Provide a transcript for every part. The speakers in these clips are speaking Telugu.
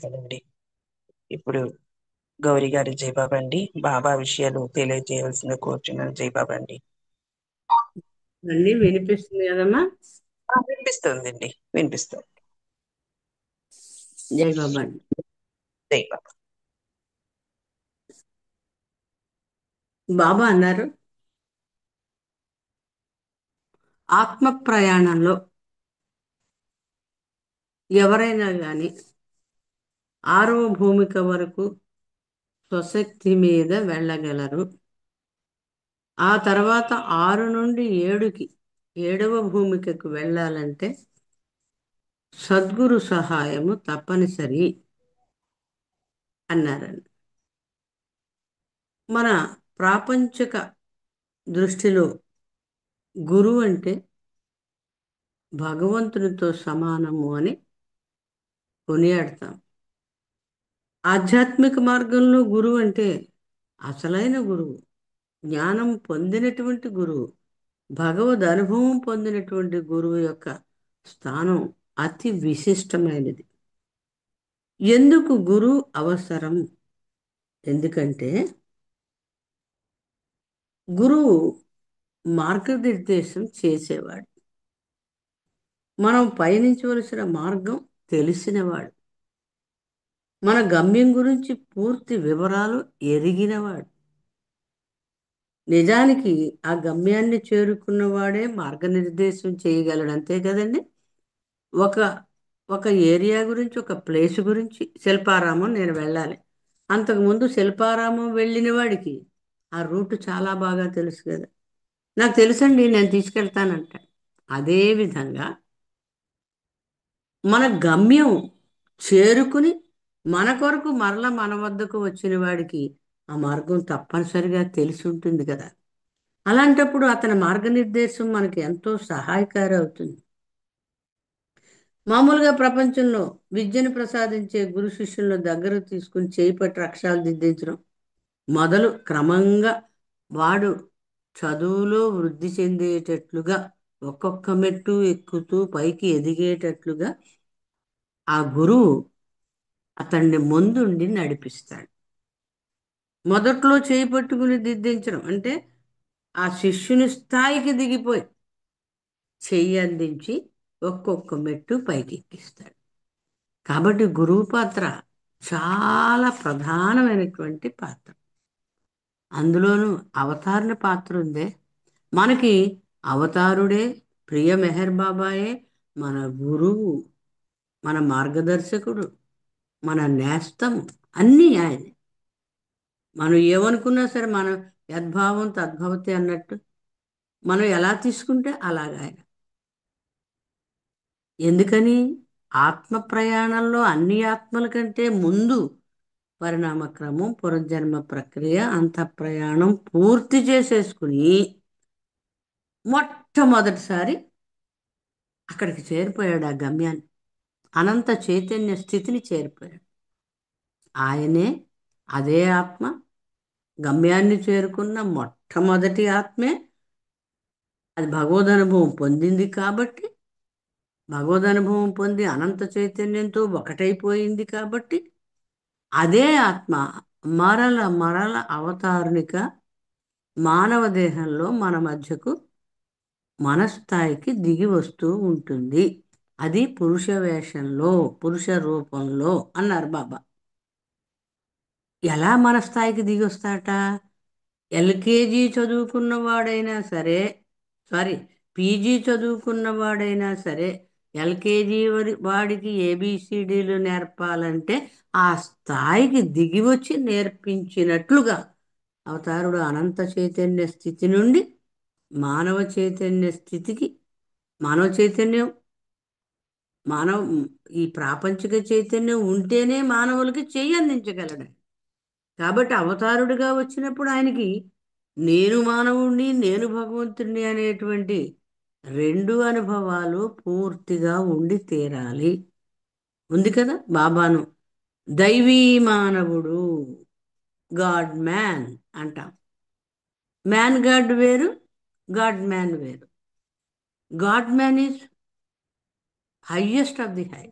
కదండి. ఇప్పుడు గౌరీ గారి జయబాబు అండి. బాబా విషయాలు తెలియజేయాల్సిన కూర్చున్న జయబాబు అండి. అన్నీ వినిపిస్తుంది కదమ్మా. వినిపిస్తుందండి, వినిపిస్తుంది. జై బాబా అండి. జయబాబు. బాబా అన్నారు, ఆత్మ ప్రయాణంలో ఎవరైనా కానీ ఆరవ భూమిక వరకు స్వశక్తి మీద వెళ్ళగలరు. ఆ తర్వాత 6 నుండి 7కి 7వ భూమికకు వెళ్ళాలంటే సద్గురు సహాయము తప్పనిసరి అన్నారండి. మన ప్రాపంచిక దృష్టిలో గురువు అంటే భగవంతునితో సమానము అని కొనియాడతాం. ఆధ్యాత్మిక మార్గంలో గురువు అంటే అసలైన గురువు, జ్ఞానం పొందినటువంటి గురువు, భగవద్ అనుభవం పొందినటువంటి గురువు యొక్క స్థానం అతి విశిష్టమైనది. ఎందుకు గురువు అవసరం? ఎందుకంటే గురువు మార్గనిర్దేశం చేసేవాడు, మనం పయనించవలసిన మార్గం తెలిసినవాడు, మన గమ్యం గురించి పూర్తి వివరాలు ఎరిగినవాడు. నిజానికి ఆ గమ్యాన్ని చేరుకున్నవాడే మార్గనిర్దేశం చేయగలడు, అంతే కదండి. ఒక ఒక ఏరియా గురించి, ఒక ప్లేస్ గురించి, శిల్పారామం నేను వెళ్ళాలి, అంతకుముందు శిల్పారామం వెళ్ళిన వాడికి ఆ రూట్ చాలా బాగా తెలుసు కదా. నాకు తెలుసండి, నేను తీసుకెళ్తానంట. అదేవిధంగా మన గమ్యం చేరుకుని మన కొరకు మరల మన వద్దకు వచ్చిన వాడికి ఆ మార్గం తప్పనిసరిగా తెలిసి ఉంటుంది కదా. అలాంటప్పుడు అతని మార్గనిర్దేశం మనకి ఎంతో సహాయకారి అవుతుంది. మామూలుగా ప్రపంచంలో విద్యను ప్రసాదించే గురు శిష్యులను దగ్గర తీసుకుని చేయి పట్టి అక్షరాలు దిద్దించడం మొదలు క్రమంగా వాడు చదువులో వృద్ధి చెందేటట్లుగా, ఒక్కొక్క మెట్టు ఎక్కుతూ పైకి ఎదిగేటట్లుగా ఆ గురువు అతన్ని ముందుండి నడిపిస్తాడు. మొదట్లో చేయి పట్టుకుని దిద్దించడం అంటే ఆ శిష్యుని స్థాయికి దిగిపోయి చెయ్యి అందించి ఒక్కొక్క మెట్టు పైకి ఎక్కిస్తాడు. కాబట్టి గురువు పాత్ర చాలా ప్రధానమైనటువంటి పాత్ర. అందులోనూ అవతారుని పాత్ర ఉందే. మనకి అవతారుడే, ప్రియ మెహర్ బాబాయే మన గురువు, మన మార్గదర్శకుడు, మన నేస్తము, అన్నీ ఆయనే. మనం ఏమనుకున్నా సరే, మనం యద్భావం తద్భవతి అన్నట్టు మనం ఎలా తీసుకుంటే అలాగా ఆయన. ఎందుకని? ఆత్మ ప్రయాణంలో అన్ని ఆత్మల కంటే ముందు పరిణామక్రమం, పునర్జన్మ ప్రక్రియ, అంతఃప్రయాణం పూర్తి చేసేసుకుని మొట్టమొదటిసారి అక్కడికి చేరిపోయాడు, ఆ గమ్యాన్ని, అనంత చైతన్య స్థితిని చేరిపోయాడు. ఆయనే, అదే ఆత్మ గమ్యాన్ని చేరుకున్న మొట్టమొదటి ఆత్మే. అది భగవదనుభవం పొందింది కాబట్టి, భగవదనుభవం పొంది అనంత చైతన్యంతో ఒకటైపోయింది కాబట్టి, అదే ఆత్మ మరల మరల అవతారునిక మానవ దేహంలో మన మధ్యకు మనస్థాయికి దిగి వస్తూ ఉంటుంది. అది పురుష వేషంలో, పురుష రూపంలో అన్నారు బాబా. ఎలా మన స్థాయికి దిగి వస్తాట? ఎల్కేజీ చదువుకున్నవాడైనా సరే, సారీ, పీజీ చదువుకున్నవాడైనా సరే, ఎల్కేజీ వాడికి ఏబిసిడీలు నేర్పాలంటే ఆ స్థాయికి దిగి వచ్చి నేర్పించినట్లుగా అవతారుడు అనంత చైతన్య స్థితి నుండి మానవ చైతన్య స్థితికి, మానవ చైతన్యం, మానవ ఈ ప్రాపంచిక చైతన్యం ఉంటేనే మానవులకి చెయ్యి అందించగలడు. కాబట్టి అవతారుడిగా వచ్చినప్పుడు ఆయనకి నేను మానవుణ్ణి, నేను భగవంతుణ్ణి అనేటువంటి రెండు అనుభవాలు పూర్తిగా ఉండి తీరాలి. ఉంది కదా. బాబాను దైవీ మానవుడు, గాడ్ మ్యాన్ అంటాం. మ్యాన్ గాడ్ వేరు, గాడ్ మ్యాన్ వేరు. God man is highest of the high.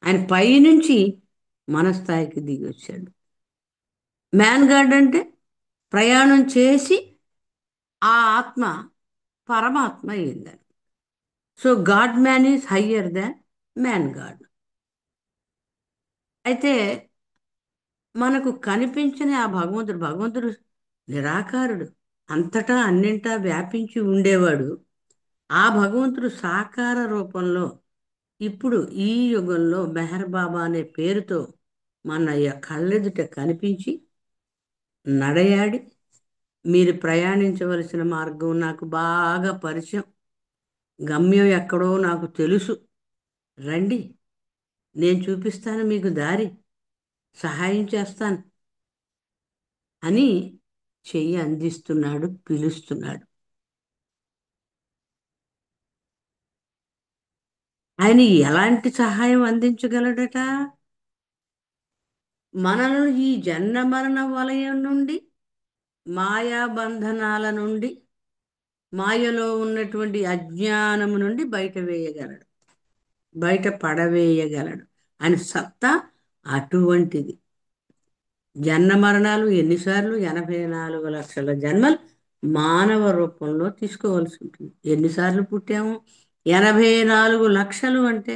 ఆయన పైనుంచి మన స్థాయికి దిగి వచ్చాడు. మ్యాన్ గాడ్ అంటే ప్రయాణం చేసి ఆ ఆత్మ పరమాత్మ అయిందని. So God man is higher than man God. అయితే మనకు కనిపించని ఆ భగవంతుడు నిరాకారుడు, అంతటా అన్నింటా వ్యాపించి ఉండేవాడు. ఆ భగవంతుడు సాకార రూపంలో ఇప్పుడు ఈ యుగంలో మెహర్ బాబా అనే పేరుతో మన కళ్ళెదుట కనిపించి నడయాడి, మీరు ప్రయాణించవలసిన మార్గం నాకు బాగా పరిచయం, గమ్యం ఎక్కడో నాకు తెలుసు, రండి, నేను చూపిస్తాను మీకు దారి, సహాయం చేస్తాను అని చెయ్యి అందిస్తున్నాడు, పిలుస్తున్నాడు. ఆయన ఎలాంటి సహాయం అందించగలడట? మనల్ని ఈ జన్మ మరణ వలయం నుండి, మాయా బంధనాల నుండి, మాయలో ఉన్నటువంటి అజ్ఞానము నుండి బయట వేయగలడు, బయట పడవేయగలడు. ఆయన సత్తా అటువంటిది. జన్మ మరణాలు ఎన్నిసార్లు? 84 లక్షల జన్మలు మానవ రూపంలో తీసుకోవాల్సి ఉంటుంది. ఎన్నిసార్లు పుట్టాము? 84 లక్షలు అంటే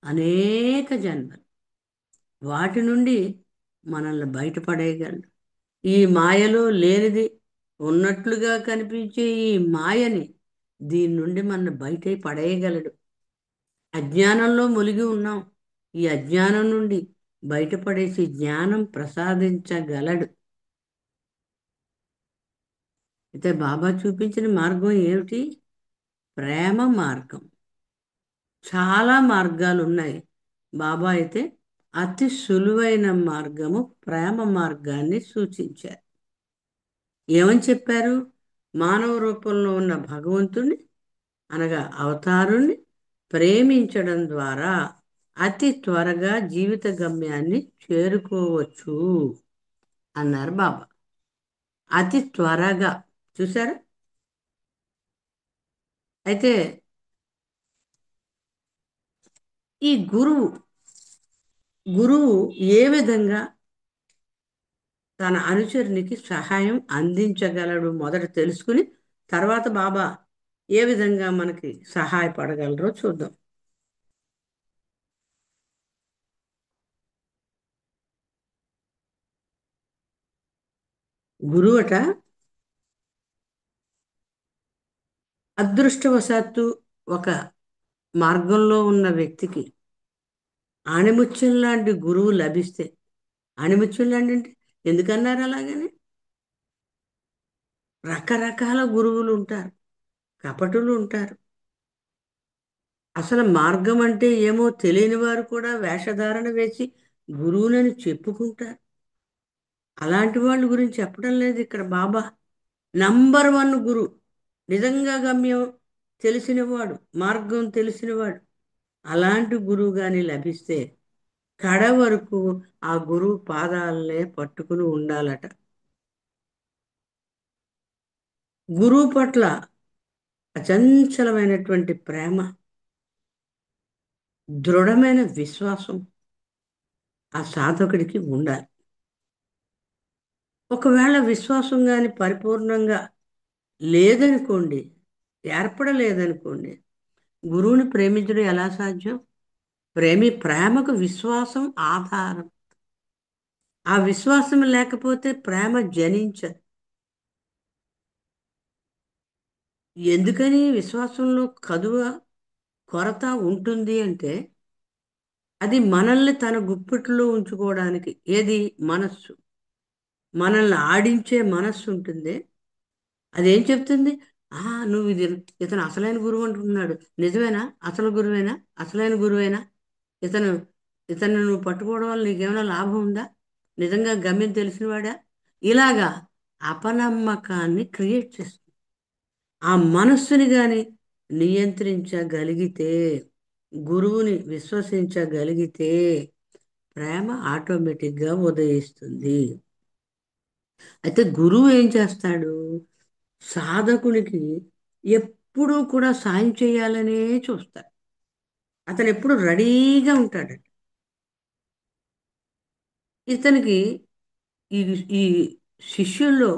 అనేక జన్మలు. వాటి నుండి మనల్ని బయటపడేయగలడు. ఈ మాయలో లేనిది ఉన్నట్లుగా కనిపించే ఈ మాయని, దీని నుండి మన బయట పడేయగలడు. అజ్ఞానంలో మునిగి ఉన్నాం, ఈ అజ్ఞానం నుండి బయటపడేసి జ్ఞానం ప్రసాదించగలడు. అయితే బాబా చూపించిన మార్గం ఏమిటి? ప్రేమ మార్గం. చాలా మార్గాలు ఉన్నాయి. బాబా అయితే అతి సులువైన మార్గము ప్రేమ మార్గాన్ని సూచించారు. ఏమని చెప్పారు? మానవ రూపంలో ఉన్న భగవంతుణ్ణి, అనగా అవతారుణ్ణి ప్రేమించడం ద్వారా అతి త్వరగా జీవిత గమ్యాన్ని చేరుకోవచ్చు అన్నారు బాబా. అతి త్వరగా. చూసారా? అయితే ఈ గురువు ఏ విధంగా తన అనుచరునికి సహాయం అందించగలడు మొదట తెలుసుకుని, తర్వాత బాబా ఏ విధంగా మనకి సహాయపడగలరో చూద్దాం. గురువట అదృష్టవశాత్తు ఒక మార్గంలో ఉన్న వ్యక్తికి ఆణిముత్యం లాంటి గురువు లభిస్తే, ఆణిముత్యం లాంటి అంటే ఎందుకన్నారు అలాగని? రకరకాల గురువులు ఉంటారు, కపటులు ఉంటారు. అసలు మార్గం అంటే ఏమో తెలియని వారు కూడా వేషధారణ వేసి గురువునని చెప్పుకుంటారు. అలాంటి వాళ్ళ గురించి చెప్పడం లేదు ఇక్కడ బాబా. నంబర్ 1 గురువు, నిజంగా గమ్యం తెలిసినవాడు, మార్గం తెలిసినవాడు. అలాంటి గురువు గాని లభిస్తే కడ వరకు ఆ గురువు పాదాలనే పట్టుకుని ఉండాలట. గురువు పట్ల అచంచలమైనటువంటి ప్రేమ, దృఢమైన విశ్వాసం ఆ సాధకుడికి ఉండాలి. ఒకవేళ విశ్వాసం కానీ పరిపూర్ణంగా లేదనుకోండి, ఏర్పడలేదనుకోండి, గురువుని ప్రేమించడం ఎలా సాధ్యం? ప్రేమకు విశ్వాసం ఆధారం. ఆ విశ్వాసం లేకపోతే ప్రేమ జనించదు. ఎందుకని విశ్వాసంలో కొరత ఉంటుంది అంటే, అది మనల్ని తన గుప్పిట్లో ఉంచుకోవడానికి. ఏది? మనస్సు. మనల్ని ఆడించే మనస్సు ఉంటుంది. అదేం చెప్తుంది? నువ్వు ఇతను అసలైన గురువు అంటున్నాడు, నిజమేనా? అసలు గురువేనా? అసలైన గురువేనా? ఇతను ఇతను నువ్వు పట్టుకోవడం వల్ల నీకేమైనా లాభం ఉందా? నిజంగా గమ్యం తెలిసినవాడా? ఇలాగా అపనమ్మకాన్ని క్రియేట్ చేస్తుంది. ఆ మనస్సుని గాని నియంత్రించగలిగితే, గురువుని విశ్వసించగలిగితే ప్రేమ ఆటోమేటిక్గా ఉదయిస్తుంది. అయితే గురువు ఏం చేస్తాడు? సాధకునికి ఎప్పుడూ కూడా సాయం చేయాలనే చూస్తాడు. అతను ఎప్పుడు రెడీగా ఉంటాడు. ఇతనికి ఈ ఈ శిష్యుల్లో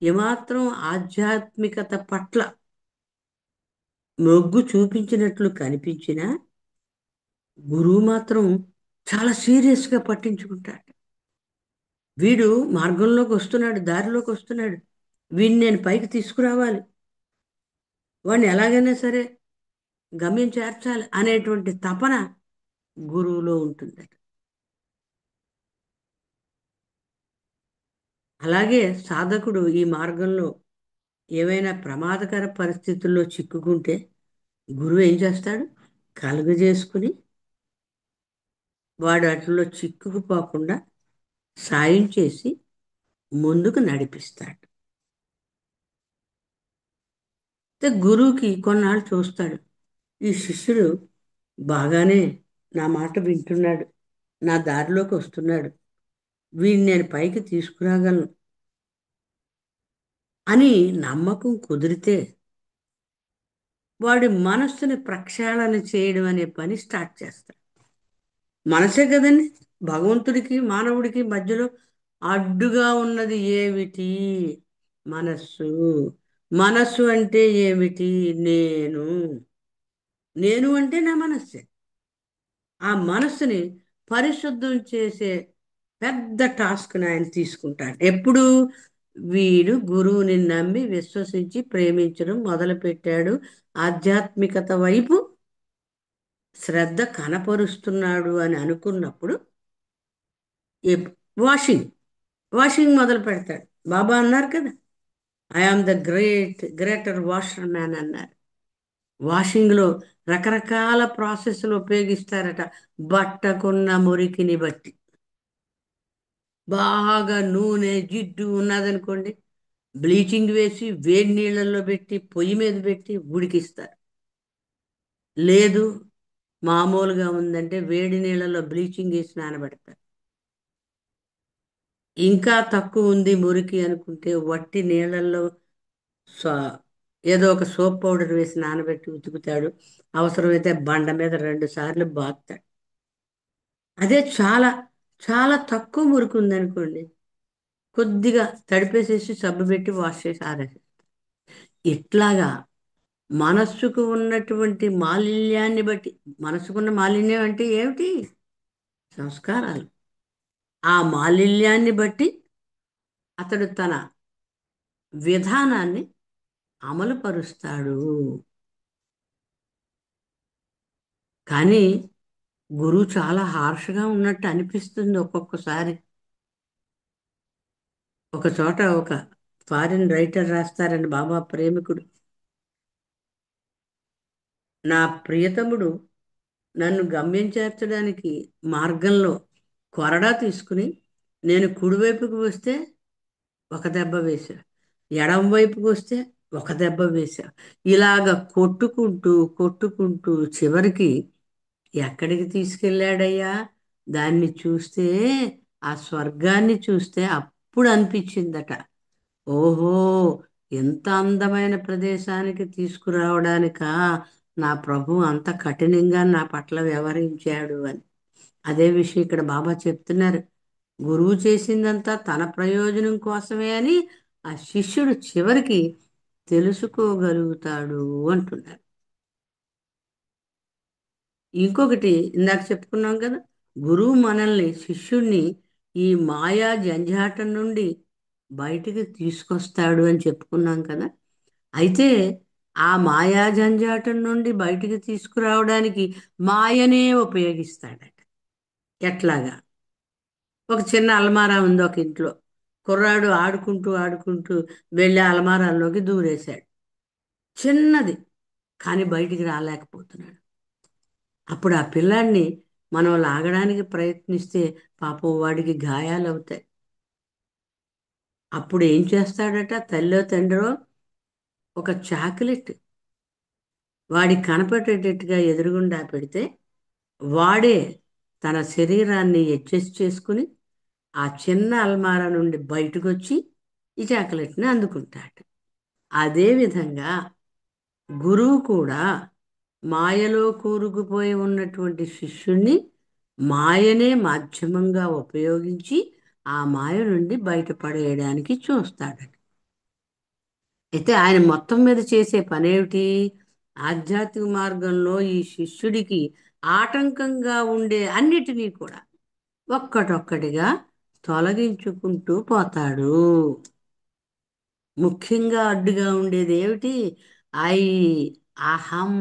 ఏమాత్రం ఆధ్యాత్మికత పట్ల మొగ్గు చూపించినట్లు కనిపించినా గురువు మాత్రం చాలా సీరియస్గా పట్టించుకుంటాడు. వీడు మార్గంలోకి వస్తున్నాడు, దారిలోకి వస్తున్నాడు, వీడిని నేను పైకి తీసుకురావాలి, వాడిని ఎలాగైనా సరే గమ్యం చేర్చాలి అనేటువంటి తపన గురువులో ఉంటుందట. అలాగే సాధకుడు ఈ మార్గంలో ఏవైనా ప్రమాదకర పరిస్థితుల్లో చిక్కుకుంటే గురువు ఏం చేస్తాడు? కలుగజేసుకుని వాడు అట్లలో చిక్కుకుపోకుండా సాయం చేసి ముందుకు నడిపిస్తాడు. అయితే గురువుకి కొన్నాళ్ళు చూస్తాడు, ఈ శిష్యుడు బాగానే నా మాట వింటున్నాడు, నా దారిలోకి వస్తున్నాడు, వీడిని నేను పైకి తీసుకురాగలను అని నమ్మకం కుదిరితే వాడి మనస్సుని ప్రక్షాళన చేయడం అనే పని స్టార్ట్ చేస్తాడు. మనసే కదండి భగవంతుడికి మానవుడికి మధ్యలో అడ్డుగా ఉన్నది ఏమిటి? మనస్సు. మనస్సు అంటే ఏమిటి? నేను. నేను అంటే నా మనస్సే. ఆ మనస్సుని పరిశుద్ధం చేసే పెద్ద టాస్క్ని ఆయన తీసుకుంటాడు. ఎప్పుడు? వీడు గురువుని నమ్మి విశ్వసించి ప్రేమించడం మొదలుపెట్టాడు, ఆధ్యాత్మికత వైపు శ్రద్ధ కనపరుస్తున్నాడు అని అనుకున్నప్పుడు ఎప్- వాషింగ్ వాషింగ్ మొదలు పెడతాడు. బాబా అన్నారు కదా, I am the greater washer man అన్నారు. వాషింగ్లో రకరకాల ప్రాసెస్లు ఉపయోగిస్తారట. బట్టకున్న మురికిని బట్టి బాగా నూనె జిడ్డు ఉన్నదనుకోండి, బ్లీచింగ్ వేసి వేడి నీళ్ళల్లో పెట్టి పొయ్యి మీద పెట్టి ఉడికిస్తారు. లేదు మామూలుగా ఉందంటే వేడి నీళ్ళలో బ్లీచింగ్ వేసి నానబెడతారు. ఇంకా తక్కువ ఉంది మురికి అనుకుంటే వట్టి నీళ్ళల్లో సో ఏదో ఒక సోప్ పౌడర్ వేసి నానబెట్టి ఉతుకుతాడు. అవసరమైతే బండ మీద 2 సార్లు బాగుతాడు. అదే చాలా చాలా తక్కువ మురికి ఉందనుకోండి, కొద్దిగా తడిపేసేసి సబ్బు పెట్టి వాష్ చేసి ఆరేసి. ఇట్లాగా మనస్సుకు ఉన్నటువంటి మాలిన్యాన్ని బట్టి, మనసుకున్న మాలిన్యం అంటే ఏమిటి? సంస్కారాలు. ఆ మాలిన్యాన్ని బట్టి అతడు తన విధానాన్ని అమలు పరుస్తాడు. కానీ గురువు చాలా హార్ష్గా ఉన్నట్టు అనిపిస్తుంది ఒక్కొక్కసారి. ఒక చోట ఒక ఫారిన్ రైటర్ రాస్తారని, బాబా ప్రేమికుడు, నా ప్రియతముడు నన్ను గమ్యం చేర్చడానికి మార్గంలో కొరడా తీసుకుని నేను కుడివైపుకు వస్తే ఒక దెబ్బ వేశా, ఎడం వైపుకు వస్తే ఒక దెబ్బ వేశా, ఇలాగ కొట్టుకుంటూ కొట్టుకుంటూ చివరికి ఎక్కడికి తీసుకెళ్ళాడయ్యా? దాన్ని చూస్తే, ఆ స్వర్గాన్ని చూస్తే అప్పుడు అనిపించిందట, ఓహో, ఎంత అందమైన ప్రదేశానికి తీసుకురావడానికా నా ప్రభు అంత కఠినంగా నా పట్ల వ్యవహరించాడు అని. అదే విషయం ఇక్కడ బాబా చెప్తున్నారు. గురువు చేసిందంతా తన ప్రయోజనం కోసమే అని ఆ శిష్యుడు చివరికి తెలుసుకోగలుగుతాడు అంటున్నారు. ఇంకొకటి ఇందాక చెప్పుకున్నాం కదా, గురువు మనల్ని, శిష్యుణ్ణి ఈ మాయా జంజాటం నుండి బయటికి తీసుకొస్తాడు అని చెప్పుకున్నాం కదా. అయితే ఆ మాయా జంజాటం నుండి బయటికి తీసుకురావడానికి మాయనే ఉపయోగిస్తాడట. ఎట్లాగా? ఒక చిన్న అల్మారా ఉంది ఒక ఇంట్లో. కుర్రాడు ఆడుకుంటూ ఆడుకుంటూ వెళ్ళి అల్మారాల్లోకి దూరేశాడు. చిన్నది, కానీ బయటికి రాలేకపోతున్నాడు. అప్పుడు ఆ పిల్లాడిని మనం లాగడానికి ప్రయత్నిస్తే పాపం వాడికి గాయాలు అవుతాయి. అప్పుడు ఏం చేస్తాడట? తల్లో తండ్రో ఒక చాక్లెట్ వాడికి కనపడేటట్టుగా ఎదురుగుండా పెడితే వాడే తన శరీరాన్ని అడ్జస్ట్ చేసుకుని ఆ చిన్న అల్మారా నుండి బయటకు వచ్చి ఈ చాక్లెట్ని అందుకుంటాడు. అదేవిధంగా గురువు కూడా మాయలో కూరుకుపోయి ఉన్నటువంటి శిష్యుణ్ణి మాయనే మాధ్యమంగా ఉపయోగించి ఆ మాయ నుండి బయటపడేయడానికి చూస్తాడట. అయితే ఆయన మొత్తం మీద చేసే పనేమిటి? ఆధ్యాత్మిక మార్గంలో ఈ శిష్యుడికి ఆటంకంగా ఉండే అన్నిటినీ కూడా ఒక్కటొక్కటిగా తొలగించుకుంటూ పోతాడు. ముఖ్యంగా అడ్డుగా ఉండేది ఏమిటి? ఐ, అహం,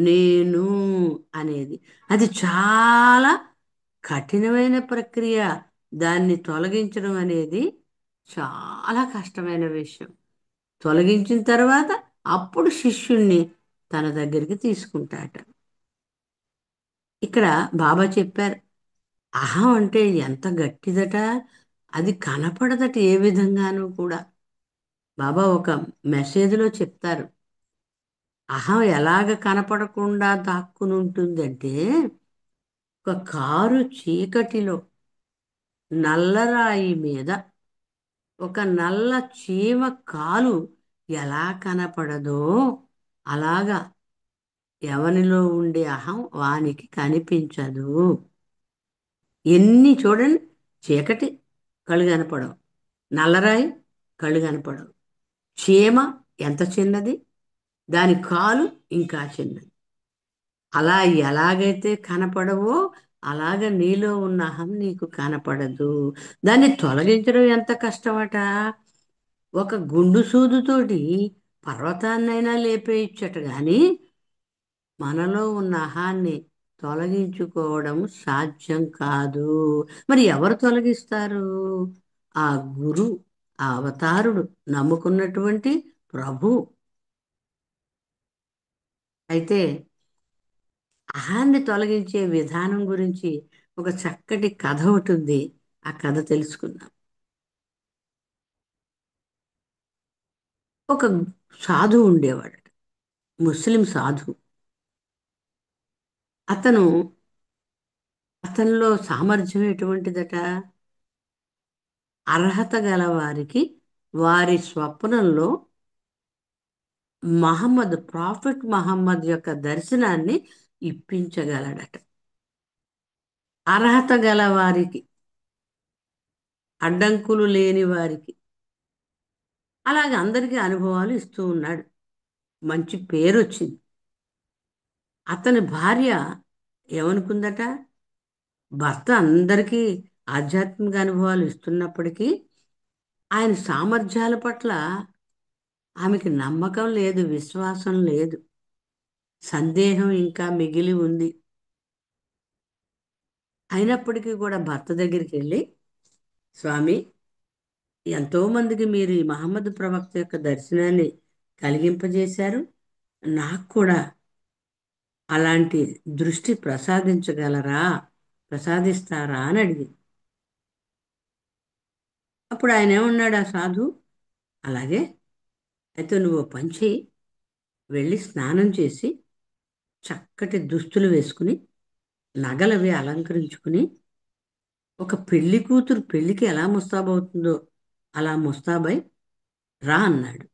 నేను అనేది. అది చాలా కఠినమైన ప్రక్రియ. దాన్ని తొలగించడం అనేది చాలా కష్టమైన విషయం. తొలగించిన తర్వాత అప్పుడు శిష్యుణ్ణి తన దగ్గరికి తీసుకుంటాట. ఇక్కడ బాబా చెప్పారు, అహం అంటే ఎంత గట్టిదట, అది కనపడదట ఏ విధంగానూ కూడా. బాబా ఒక మెసేజ్లో చెప్తారు, అహం ఎలాగ కనపడకుండా దాక్కుని ఉంటుందంటే, ఒక కారు చీకటిలో నల్లరాయి మీద ఒక నల్ల చీమ కాలు ఎలా కనపడదో అలాగా ఎవనిలో ఉండే అహం వానికి కనిపించదు. ఎన్ని చూడండి, చీకటి కళ్ళు కనపడవు, నల్లరాయి కళ్ళు కనపడవు, చీమ ఎంత చిన్నది, దాని కాలు ఇంకా చిన్నది. అలా ఎలాగైతే కనపడవో అలాగ నీలో ఉన్న అహం నీకు కనపడదు. దాన్ని తొలగించడం ఎంత కష్టమట. ఒక గుండు సూదుతోటి పర్వతాన్నైనా లేపేయచ్చట గాని మనలో ఉన్న అహాన్ని తొలగించుకోవడం సాధ్యం కాదు. మరి ఎవరు తొలగిస్తారు? ఆ గురు, ఆ అవతారుడు, నమ్ముకున్నటువంటి ప్రభు. అయితే అహాన్ని తొలగించే విధానం గురించి ఒక చక్కటి కథ ఒకటి ఉంది. ఆ కథ తెలుసుకుందాం. ఒక సాధువు ఉండేవాడు, ముస్లిం సాధువు. అతను అతనిలో సామర్థ్యం ఎటువంటిదట? అర్హత గల వారికి వారి స్వప్నంలో ప్రాఫెట్ మహమ్మద్ యొక్క దర్శనాన్ని ఇప్పించగలడట. అర్హత గల వారికి, అడ్డంకులు లేని వారికి, అలాగే అందరికీ అనుభవాలు ఇస్తూ ఉన్నాడు. మంచి పేరు వచ్చింది. అతని భార్య ఏమనుకుందట? భర్త అందరికీ ఆధ్యాత్మిక అనుభవాలు ఇస్తున్నప్పటికీ ఆయన సామర్థ్యాల పట్ల ఆమెకి నమ్మకం లేదు, విశ్వాసం లేదు, సందేహం ఇంకా మిగిలి ఉంది. అయినప్పటికీ కూడా భర్త దగ్గరికి వెళ్ళి, స్వామి, ఎంతో మందికి మీరు ఈ మహమ్మద్ ప్రవక్త యొక్క దర్శనాన్ని కలిగింపజేశారు, నాకు కూడా అలాంటి దృష్టి ప్రసాదించగలరా, ప్రసాదిస్తారా అని అడిగింది. అప్పుడు ఆయన ఏమన్నాడు, ఆ సాధు, అలాగే అయితే నువ్వు ఓ పని చెయ్యి, వెళ్ళి స్నానం చేసి చక్కటి దుస్తులు వేసుకుని నగలవి అలంకరించుకుని ఒక పెళ్లి కూతురు పెళ్లికి ఎలా ముస్తాబవుతుందో అలా ముస్తాబై రా అన్నాడు.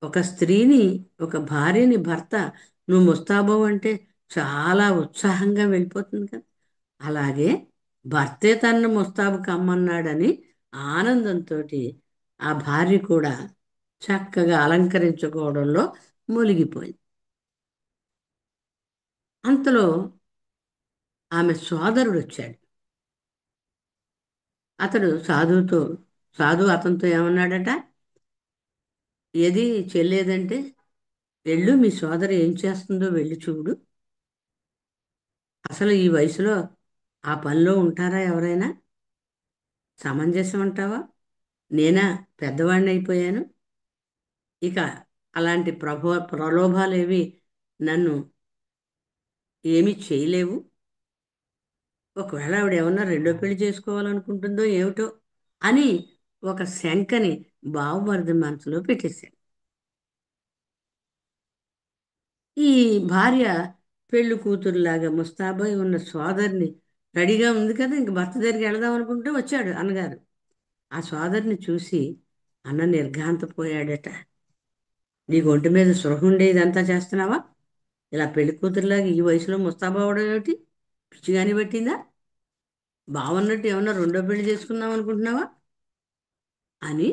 ఒక స్త్రీని, ఒక భార్యని భర్త నువ్వు ముస్తాబవు అంటే చాలా ఉత్సాహంగా వెళ్ళిపోతుంది కదా. అలాగే భర్తే తనను ముస్తాబు కమ్మన్నాడని ఆనందంతో ఆ భార్య కూడా చక్కగా అలంకరించుకోవడంలో మూలిగిపోయింది. అంతలో ఆమె సోదరుడు వచ్చాడు. అతడు సాధువు అతనితో ఏమన్నాడట? ఏది చెల్లేదంటే, వెళ్ళు మీ సోదరు ఏం చేస్తుందో వెళ్ళి చూడు. అసలు ఈ వయసులో ఆ పనిలో ఉంటారా ఎవరైనా? సమంజసం అంటావా? నేనా పెద్దవాడిని అయిపోయాను, ఇక అలాంటి ప్రలోభాలేవి నన్ను ఏమీ చేయలేవు. ఒకవేళ ఆవిడ ఏమన్నా రెండో పెళ్లి చేసుకోవాలనుకుంటుందో ఏమిటో అని ఒక శంకని బావమరిది మనసులో పెట్టేశాడు. ఈ భార్య పెళ్లి కూతురులాగా ముస్తాబై ఉన్న సోదరిని, రెడీగా ఉంది కదా ఇంక భర్త దగ్గరికి వెళదాం అనుకుంటూ వచ్చాడు అన్నగారు. ఆ సోదరిని చూసి అన్న నిర్ఘాంతపోయాడట. నీకు ఒంటి మీద సృహ ఉండే ఇదంతా చేస్తున్నావా? ఇలా పెళ్లి కూతురులాగా ఈ వయసులో ముస్తాబు అవడం ఏమిటి? పిచ్చిగాని పెట్టిందా? బావన్నట్టు ఏమన్నా రెండో పెళ్లి చేసుకుందాం అనుకుంటున్నావా అని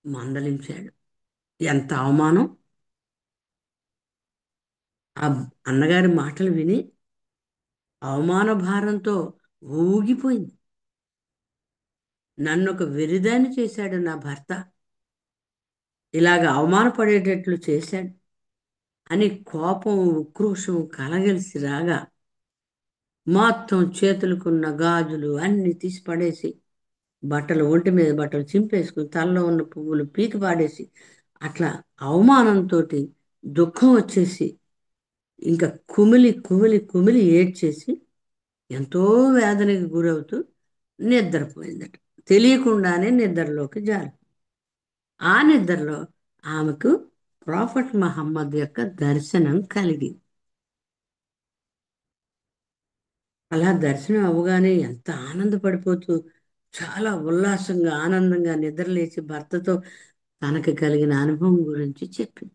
మందలించాడు. ఎంత అవమానం! ఆ అన్నగారి మాటలు విని అవమాన భారంతో ఊగిపోయింది. నన్ను ఒక వెరిదాన్ని చేశాడు నా భర్త, ఇలాగ అవమానపడేటట్లు చేశాడు అని కోపం ఉక్రోషం కలగలిసి రాగా మొత్తం చేతులకున్న గాజులు అన్ని తీసి పడేసి, బట్టలు ఒంటి మీద బట్టలు చింపేసుకుని తలలో ఉన్న పువ్వులు పీకి పాడేసి, అట్లా అవమానంతో దుఃఖం వచ్చేసి ఇంకా కుమిలి కుమిలి కుమిలి ఏడ్చేసి ఎంతో వేదనకి గురవుతూ నిద్రపోయిందట. తెలియకుండానే నిద్రలోకి జారు. ఆ నిద్రలో ఆమెకు ప్రాఫెట్ మహమ్మద్ యొక్క దర్శనం కలిగింది. అలా దర్శనం అవ్వగానే ఎంత ఆనందపడిపోతూ చాలా ఉల్లాసంగా ఆనందంగా నిద్రలేచి భర్తతో తనకి కలిగిన అనుభవం గురించి చెప్పింది.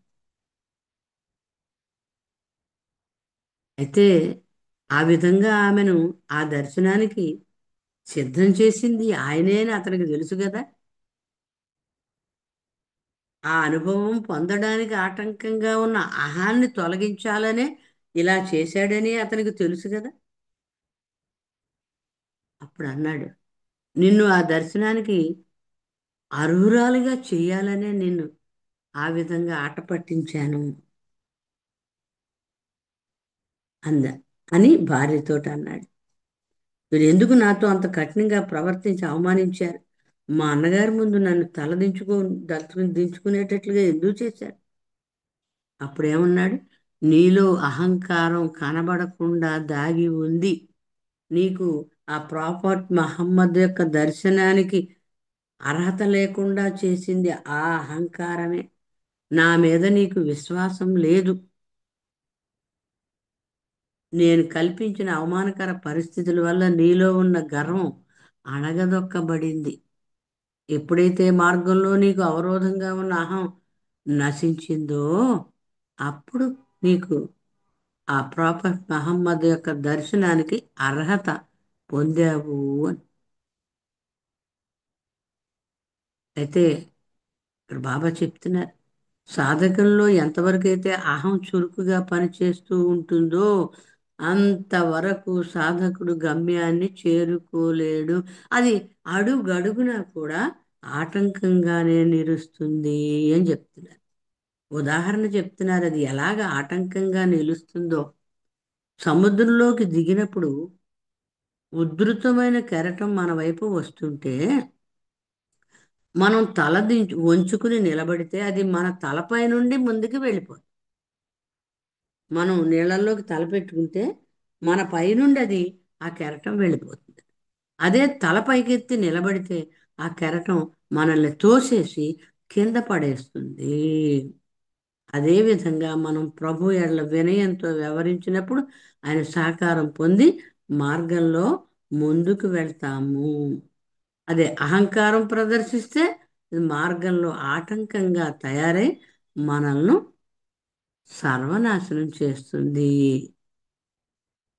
అయితే ఆ విధంగా ఆమెను ఆ దర్శనానికి సిద్ధం చేసింది ఆయనే అని అతనికి తెలుసు కదా. ఆ అనుభవం పొందడానికి ఆటంకంగా ఉన్న అహాన్ని తొలగించాలనే ఇలా చేశాడని అతనికి తెలుసు కదా. అప్పుడు అన్నాడు, నిన్ను ఆ దర్శనానికి అర్హురాలిగా చేయాలనే నిన్ను ఆ విధంగా ఆట పట్టించాను అంద అని భార్యతోటి అన్నాడు. మీరు ఎందుకు నాతో అంత కఠినంగా ప్రవర్తించి అవమానించారు? మా అన్నగారి ముందు నన్ను దించుకునేటట్లుగా ఎందుకు చేశారు? అప్పుడేమన్నాడు, నీలో అహంకారం కనబడకుండా దాగి ఉంది. నీకు ఆ ప్రాఫట్ మహమ్మద్ యొక్క దర్శనానికి అర్హత లేకుండా చేసింది ఆ అహంకారమే. నా మీద నీకు విశ్వాసం లేదు. నేను కల్పించిన అవమానకర పరిస్థితుల వల్ల నీలో ఉన్న గర్వం అణగదొక్కబడింది. ఎప్పుడైతే మార్గంలో నీకు అవరోధంగా ఉన్న అహం నశించిందో అప్పుడు నీకు ఆ ప్రాఫెట్ మహమ్మద్ యొక్క దర్శనానికి అర్హత పొందావు అని. అయితే ఇక్కడ బాబా చెప్తున్నారు, సాధకంలో ఎంతవరకు అయితే అహం చురుకుగా పనిచేస్తూ ఉంటుందో అంతవరకు సాధకుడు గమ్యాన్ని చేరుకోలేడు. అది అడుగడుగునా కూడా ఆటంకంగానే నిలుస్తుంది అని చెప్తున్నారు. ఉదాహరణ చెప్తున్నారు, అది ఎలాగ ఆటంకంగా నిలుస్తుందో. సముద్రంలోకి దిగినప్పుడు ఉధృతమైన కెరటం మన వైపు వస్తుంటే మనం తల వంచుకుని నిలబడితే అది మన తలపై నుండి ముందుకు వెళ్ళిపోతుంది. మనం నీళ్ళల్లోకి తల పెట్టుకుంటే మన పైనుండి అది ఆ కెరటం వెళ్ళిపోతుంది. అదే తల పైకెత్తి నిలబడితే ఆ కెరటం మనల్ని తోసేసి కింద పడేస్తుంది. అదేవిధంగా మనం ప్రభు ఎడల వినయంతో వ్యవహరించినప్పుడు ఆయన సహకారం పొంది మార్గంలో ముందుకు వెళ్తాము. అదే అహంకారం ప్రదర్శిస్తే ఇది మార్గంలో ఆటంకంగా తయారై మనల్ని సర్వనాశనం చేస్తుంది.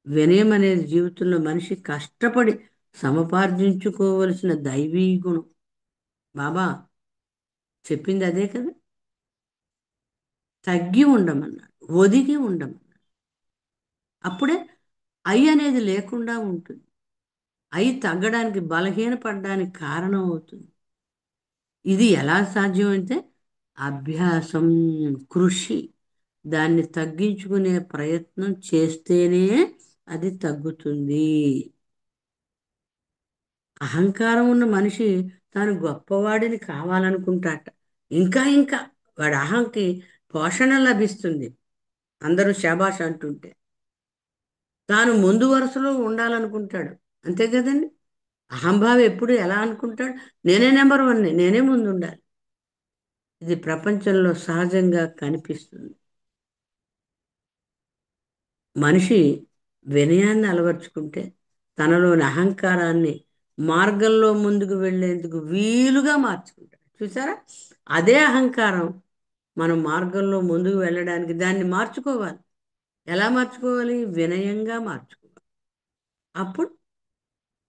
వినయం అనేది జీవితంలో మనిషి కష్టపడి సముపార్జించుకోవలసిన దైవీ గుణం. బాబా చెప్పింది అదే కదా. తగ్గి ఉండమన్నాడు, ఒదిగి ఉండమన్నాడు. అప్పుడే ఐ అనేది లేకుండా ఉంటుంది. ఐ తగ్గడానికి బలహీనపడడానికి కారణం అవుతుంది. ఇది ఎలా సాధ్యం అంటే అభ్యాసం, కృషి. దాన్ని తగ్గించుకునే ప్రయత్నం చేస్తేనే అది తగ్గుతుంది. అహంకారం ఉన్న మనిషి తాను గొప్పవాడిని కావాలనుకుంటాట. ఇంకా ఇంకా వాడి అహంకి పోషణ లభిస్తుంది. అందరూ శాబాష్ అంటుంటే తాను ముందు వరుసలో ఉండాలనుకుంటాడు. అంతే కదండి. అహంభావి ఎప్పుడు ఎలా అనుకుంటాడు? నేనే నెంబర్ వన్, నేనే ముందు ఉండాలి. ఇది ప్రపంచంలో సహజంగా కనిపిస్తుంది. మనిషి వినయాన్ని అలవర్చుకుంటే తనలోని అహంకారాన్ని మార్గంలో ముందుకు వెళ్ళేందుకు వీలుగా మార్చుకుంటాడు. చూసారా? అదే అహంకారం మనం మార్గంలో ముందుకు వెళ్ళడానికి దాన్ని మార్చుకోవాలి. ఎలా మార్చుకోవాలి? వినయంగా మార్చుకోవాలి. అప్పుడు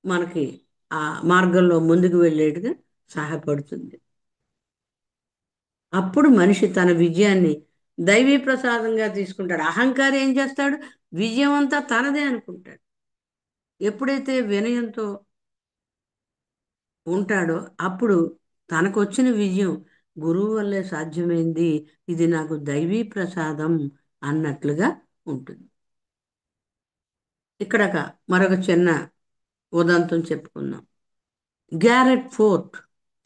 మనకి ఆ మార్గంలో ముందుకు వెళ్ళేట్టుగా సహాయపడుతుంది. అప్పుడు మనిషి తన విజయాన్ని దైవీ ప్రసాదంగా తీసుకుంటాడు. అహంకారి ఏం చేస్తాడు? విజయం అంతా తనదే అనుకుంటాడు. ఎప్పుడైతే వినయంతో ఉంటాడో అప్పుడు తనకొచ్చిన విజయం గురువు వల్లే సాధ్యమైంది, ఇది నాకు దైవీ ప్రసాదం అన్నట్లుగా ఉంటుంది. ఇక్కడ మరొక చిన్న ఉదంతం చెప్పుకుందాం. గ్యారెట్ ఫోర్ట్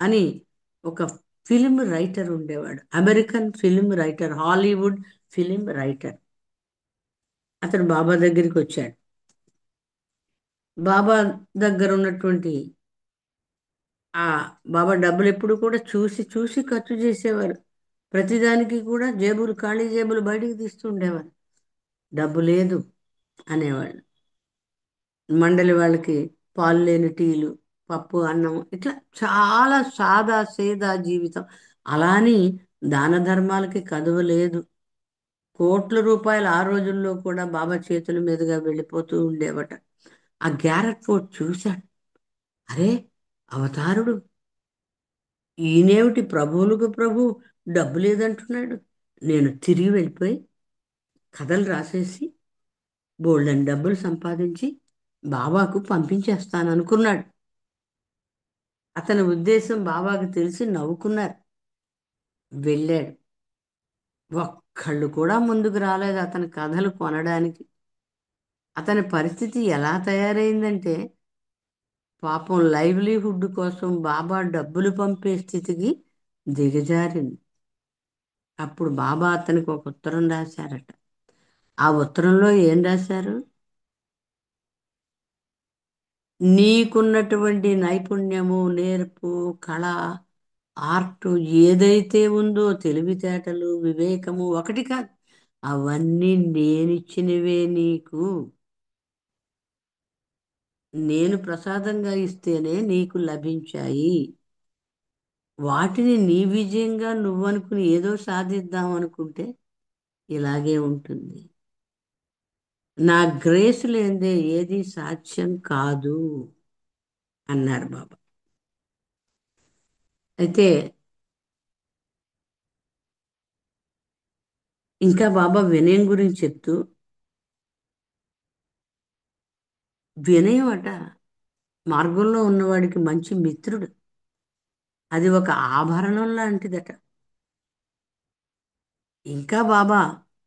అని ఒక ఫిల్మ్ రైటర్ ఉండేవాడు. American film writer, Hollywood film writer. అతను బాబా దగ్గరికి వచ్చాడు. బాబా దగ్గర ఉన్నటువంటి ఆ బాబా డబ్బులు ఎప్పుడు కూడా చూసి చూసి ఖర్చు చేసేవారు. ప్రతిదానికి కూడా జేబులు, ఖాళీ జేబులు బయటికి తీస్తూ ఉండేవారు. డబ్బు లేదు అనేవాళ్ళు. మండలి వాళ్ళకి పాలు లేని టీలు, పప్పు అన్నం, ఇట్లా చాలా సాదా సీదా జీవితం. అలాని దాన ధర్మాలకి కదువ లేదు. కోట్ల రూపాయలు ఆ రోజుల్లో కూడా బాబా చేతుల మీదుగా వెళ్ళిపోతూ ఉండేవట. ఆ గ్యారెట్ ఫోర్ట్ చూశాడు. అరే, అవతారుడు ఈయనేమిటి ప్రభువులకు ప్రభు డబ్బు లేదంటున్నాడు. నేను తిరిగి వెళ్ళిపోయి కథలు రాసేసి బోల్డని డబ్బులు సంపాదించి బాబాకు పంపించేస్తాను అనుకున్నాడు. అతని ఉద్దేశం బాబాకు తెలిసి నవ్వుకున్నారు. వెళ్ళాడు. ఒక్కళ్ళు కూడా ముందుకు రాలేదు అతని కథలు కొనడానికి. అతని పరిస్థితి ఎలా తయారైందంటే పాపం లైవ్లీహుడ్ కోసం బాబా డబ్బులు పంపే స్థితికి దిగజారింది. అప్పుడు బాబా అతనికి ఒక ఉత్తరం రాశారట. ఆ ఉత్తరంలో ఏం రాశారు? నీకున్నటువంటి నైపుణ్యము, నేర్పు, కళ, ఆర్ట్ ఏదైతే ఉందో, తెలివితేటలు, వివేకము ఒకటి కాదు, అవన్నీ నేనిచ్చినవే నీకు. నేను ప్రసాదంగా ఇస్తేనే నీకు లభించాయి. వాటిని నీ విజయంగా నువ్వనుకుని ఏదో సాధిద్దాం అనుకుంటే ఇలాగే ఉంటుంది. నా గ్రేస్ లేనిదే ఏది సాధ్యం కాదు అన్నారు బాబా. అయితే ఇంకా బాబా వినయం గురించి చెప్తూ, వినయం అట మార్గంలో ఉన్నవాడికి మంచి మిత్రుడు. అది ఒక ఆభరణం లాంటిదట. ఇంకా బాబా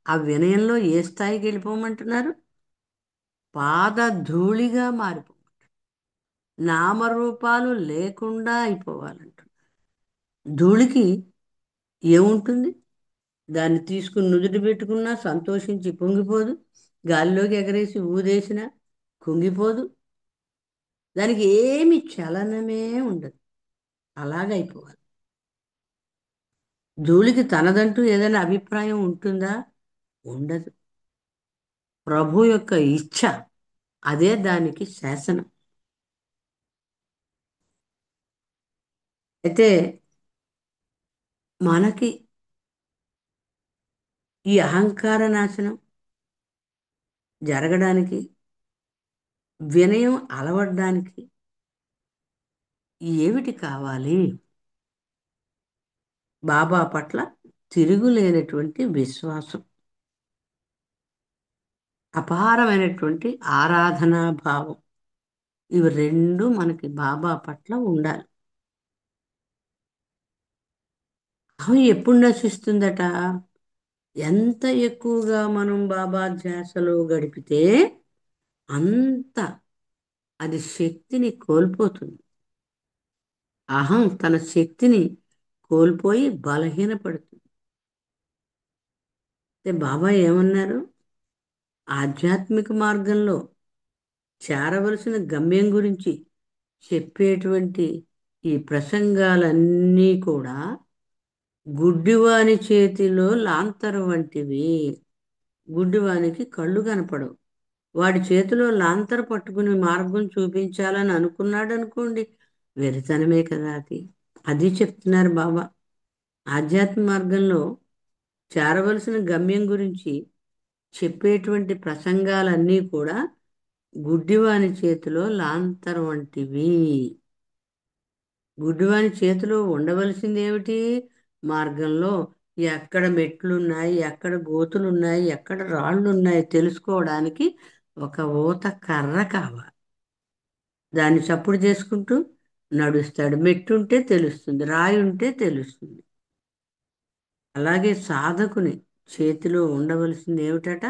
ఆ వినయంలో ఏ స్థాయికి వెళ్ళిపోమంటున్నారు? పాద ధూళిగా మారిపో, నామరూపాలు లేకుండా అయిపోవాలంట. ధూళికి ఏముంటుంది? దాన్ని తీసుకుని నుదుటి పెట్టుకున్నా సంతోషించి పొంగిపోదు, గాలిలోకి ఎగరేసి ఊదేసినా కుంగిపోదు, దానికి ఏమి చలనమే ఉండదు. అలాగైపోవాలి. ధూళికి తనదంటూ ఏదైనా అభిప్రాయం ఉంటుందా? ఉండదు. ప్రభు యొక్క ఇచ్ఛ అదే దానికి శాసనం. అయితే మనకి ఈ అహంకార నాశనం జరగడానికి, వినయం అలవడడానికి ఏమిటి కావాలి? బాబా పట్ల తిరుగులేనటువంటి విశ్వాసం, అపారమైనటువంటి ఆరాధనా భావం, ఇవి రెండు మనకి బాబా పట్ల ఉండాలి. అవి ఎప్పుడు నశిస్తుందట? ఎంత ఎక్కువగా మనం బాబా ధ్యాసలో గడిపితే అంత అది శక్తిని కోల్పోతుంది. అహం తన శక్తిని కోల్పోయి బలహీనపడుతుంది. అయితే బాబా ఏమన్నారు? ఆధ్యాత్మిక మార్గంలో చేరవలసిన గమ్యం గురించి చెప్పేటువంటి ఈ ప్రసంగాలన్నీ కూడా గుడ్డివాని చేతిలో లాంతరు వంటివి. గుడ్డివానికి కళ్ళు కనపడవు. వాడి చేతిలో లాంతరు పట్టుకుని మార్గం చూపించాలని అనుకున్నాడు అనుకోండి, వెరితనమే కదా అది. అది చెప్తున్నారు బాబా. ఆధ్యాత్మ మార్గంలో చేరవలసిన గమ్యం గురించి చెప్పేటువంటి ప్రసంగాలన్నీ కూడా గుడ్డివాని చేతిలో లాంతరు వంటివి. గుడ్డివాని చేతిలో ఉండవలసింది ఏమిటి? మార్గంలో ఎక్కడ మెట్లున్నాయి, ఎక్కడ గోతులున్నాయి, ఎక్కడ రాళ్ళున్నాయి తెలుసుకోవడానికి ఒక ఊత కర్ర కావాలి. దాన్ని చప్పుడు చేసుకుంటూ నడుస్తాడు. మెట్టుంటే తెలుస్తుంది, రాయి ఉంటే తెలుస్తుంది. అలాగే సాధకుని చేతిలో ఉండవలసింది ఏమిటట?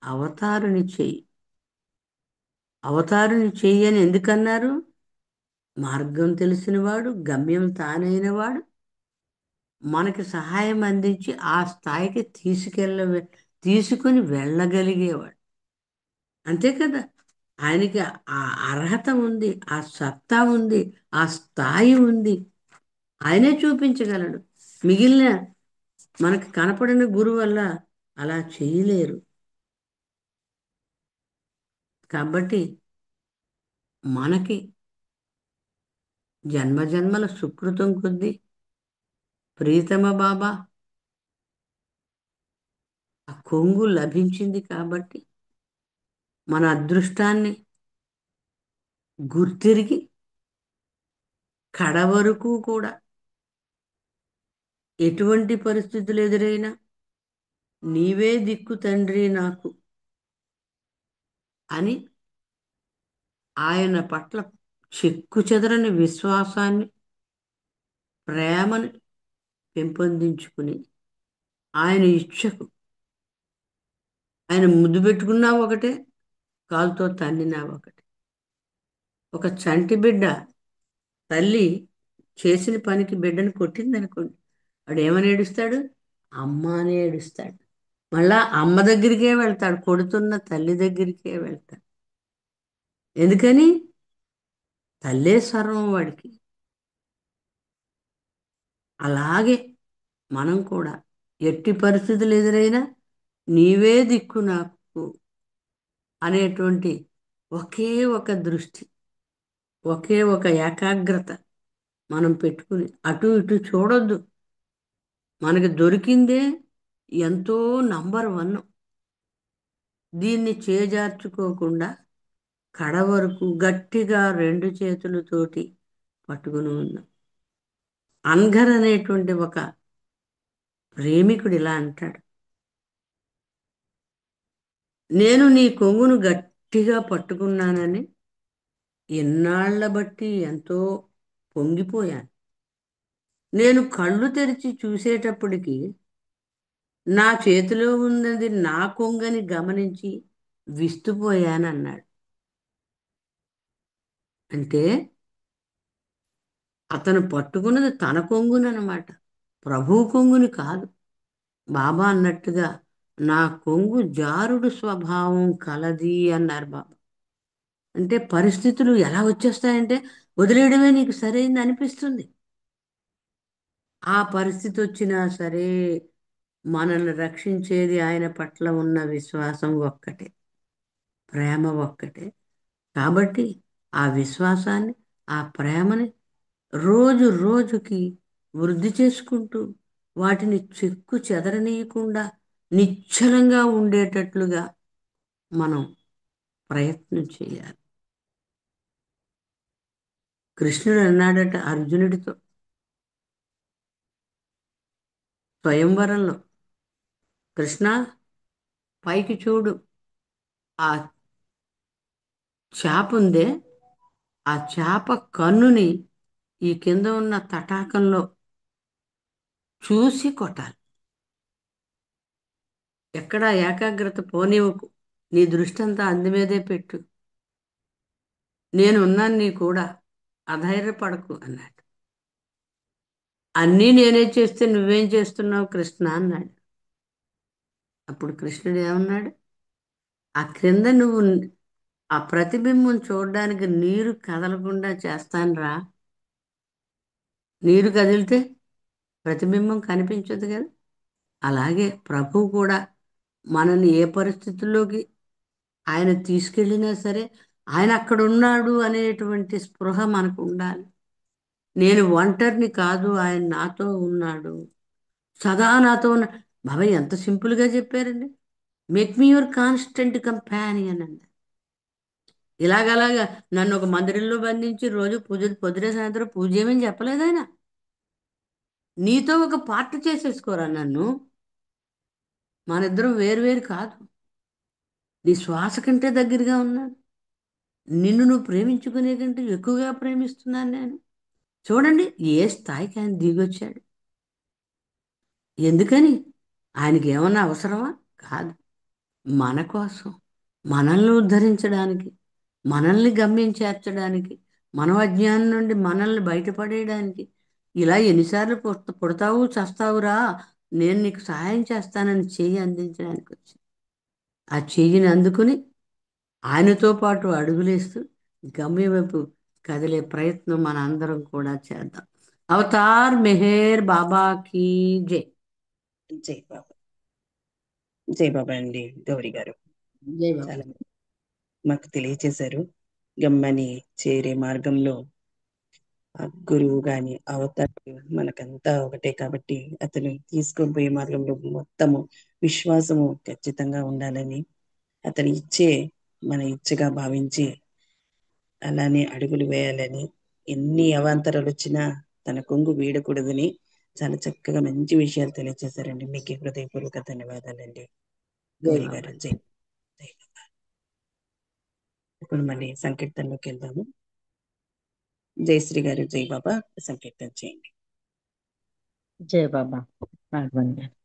అవతారుని చెయ్యి. అవతారుని చెయ్యి అని ఎందుకన్నారు? మార్గం తెలిసినవాడు, గమ్యం తానైనవాడు, మనకి సహాయం అందించి ఆ స్థాయికి తీసుకుని వెళ్ళగలిగేవాడు. అంతే కదా. ఆయనకి ఆ అర్హత ఉంది, ఆ సత్తా ఉంది, ఆ స్థాయి ఉంది. ఆయనే చూపించగలడు. మిగిలిన మనకు కనపడిన గురువు వల్ల అలా చేయలేరు. కాబట్టి మనకి జన్మజన్మల సుకృతం కొద్దీ ప్రీతమ బాబా ఆ కొంగు లభించింది కాబట్టి మన అదృష్టాన్ని గుర్తిరిగి కడ వరకు కూడా ఎటువంటి పరిస్థితులు ఎదురైనా నీవే దిక్కు తండ్రి నాకు అని ఆయన పట్ల చెక్కు చెదరని విశ్వాసాన్ని, ప్రేమను పెంపొందించుకుని ఆయన ఇచ్చకు ఆయన ముద్దు పెట్టుకున్నా ఒకటే, కాలుతో తన్నినా ఒకటే. ఒక చంటి బిడ్డ తల్లి చేసిన పనికి బిడ్డను కొట్టింది అనుకోండి, వాడు ఏమని ఏడుస్తాడు? అమ్మ అని ఏడుస్తాడు. మళ్ళా అమ్మ దగ్గరికే వెళ్తాడు, కొడుతున్న తల్లి దగ్గరికే వెళ్తాడు. ఎందుకని? తల్లే సర్వం వాడికి. అలాగే మనం కూడా ఎట్టి పరిస్థితులు ఎదురైనా నీవే దిక్కు నాకు అనేటువంటి ఒకే ఒక దృష్టి, ఒకే ఒక ఏకాగ్రత మనం పెట్టుకుని అటు ఇటు చూడొద్దు. మనకి దొరికిందే ఎంతో నంబర్ 1. దీన్ని చేజార్చుకోకుండా కడ వరకు గట్టిగా 2 చేతులతోటి పట్టుకుని ఉన్నాం. అన్ఘర్ అనేటువంటి ఒక ప్రేమికుడు ఇలా అంటాడు, నేను నీ కొంగును గట్టిగా పట్టుకున్నానని ఎన్నాళ్ల బట్టి ఎంతో పొంగిపోయాను. నేను కళ్ళు తెరిచి చూసేటప్పటికి నా చేతిలో ఉన్నది నా కొంగని గమనించి విస్తుపోయానన్నాడు. అంటే అతను పట్టుకున్నది తన కొంగునన్నమాట, ప్రభువు కొంగుని కాదు. బాబా అన్నట్టుగా నా కొంగు జారుడు స్వభావం కలది అన్నారు బాబా. అంటే పరిస్థితులు ఎలా వచ్చేస్తాయంటే వదిలేయడమే నీకు సరైంది అనిపిస్తుంది. ఆ పరిస్థితి వచ్చినా సరే మనల్ని రక్షించేది ఆయన పట్ల ఉన్న విశ్వాసం ఒక్కటే, ప్రేమ ఒక్కటే. కాబట్టి ఆ విశ్వాసాన్ని, ఆ ప్రేమని రోజు రోజుకి వృద్ధి చేసుకుంటూ వాటిని చెక్కు చెదరనీయకుండా నిశ్చలంగా ఉండేటట్లుగా మనం ప్రయత్నం చేయాలి. కృష్ణుడు అన్నాడట అర్జునుడితో స్వయంవరంలో, కృష్ణ పైకి చూడు, ఆ చేప ఉందే, ఆ చేప కన్నుని ఈ కింద ఉన్న తటాకంలో చూసి కొట్టాలి. ఎక్కడా ఏకాగ్రత పోనివ్వకు, నీ దృష్టి అంతా అందు మీదే పెట్టు, నేనున్నాను నీ కూడా, అధైర్యపడకు అన్నాడు. అన్నీ నేనే చేస్తే నువ్వేం చేస్తున్నావు కృష్ణ అన్నాడు. అప్పుడు కృష్ణుడు ఏమన్నాడు? ఆ క్రింద నువ్వు ఆ ప్రతిబింబం చూడడానికి నీరు కదలకుండా చేస్తానురా. నీరు కదిలితే ప్రతిబింబం కనిపించదు కదా. అలాగే ప్రభువు కూడా మనల్ని ఏ పరిస్థితుల్లోకి ఆయన తీసుకెళ్ళినా సరే ఆయన అక్కడ ఉన్నాడు అనేటువంటి స్పృహ మనకు ఉండాలి. నేను ఒంటరిని కాదు, ఆయన నాతో ఉన్నాడు, సదా నాతో ఉన్న. బాబాయ్ ఎంత సింపుల్గా చెప్పారండి. Make me your constant companion అండి. ఇలాగలాగా నన్ను ఒక మందిరంలో బంధించి రోజు పూజ పొద్దున సాయంత్రం పూజ చేయమని చెప్పలేదు ఆయన. నీతో ఒక పార్ట్ చేసేసుకోరా నన్ను. మనిద్దరం వేరు వేరు కాదు. నీ శ్వాస కంటే దగ్గరగా ఉన్నాను. నిన్ను నువ్వు ప్రేమించుకునే కంటే ఎక్కువగా ప్రేమిస్తున్నాను నేను. చూడండి ఏ స్థాయికి ఆయన దిగొచ్చాడు. ఎందుకని? ఆయనకి ఏమన్నా అవసరమా? కాదు. మన కోసం, మనల్ని ఉద్ధరించడానికి, మనల్ని గమ్యం చేర్చడానికి, మన అజ్ఞానం నుండి మనల్ని బయటపడేయడానికి. ఇలా ఎన్నిసార్లు పుడతావు చస్తావురా, నేను నీకు సహాయం చేస్తానని చెయ్యి అందించడానికి వచ్చి ఆ చెయ్యిని అందుకుని ఆయనతో పాటు అడుగులేస్తూ గమ్యం వైపు కదిలే ప్రయత్నం మన అందరం కూడా చేద్దాం. అవతార్ మెహర్ బాబా కీ జై. జై బాబా. జై బాబా అండి గౌరీ గారు. జై బాబా. చాలా మాకు తెలియచేశారు. గమ్మని చేరే మార్గంలో ఆ గురువు గాని అవతారు మనకంతా ఒకటే కాబట్టి అతను తీసుకొని పోయే మార్గంలో మొత్తము విశ్వాసము ఖచ్చితంగా ఉండాలని, అతను ఇచ్చే మన ఇచ్చగా భావించి అలానే అడుగులు వేయాలని, ఎన్ని అవాంతరాలు వచ్చినా తన కొంగు వీడకూడదని చాలా చక్కగా మంచి విషయాలు తెలియజేశారండి. మీకు హృదయపూర్వక ధన్యవాదాలండి జై గౌరీ బాబా. గారు. జై జై. ఇప్పుడు మళ్ళీ సంకీర్తనలోకి వెళ్దాము. జయశ్రీ గారు జై బాబా సంకీర్తన చేయండి. జై బాబా. రాఘవన్ గారు.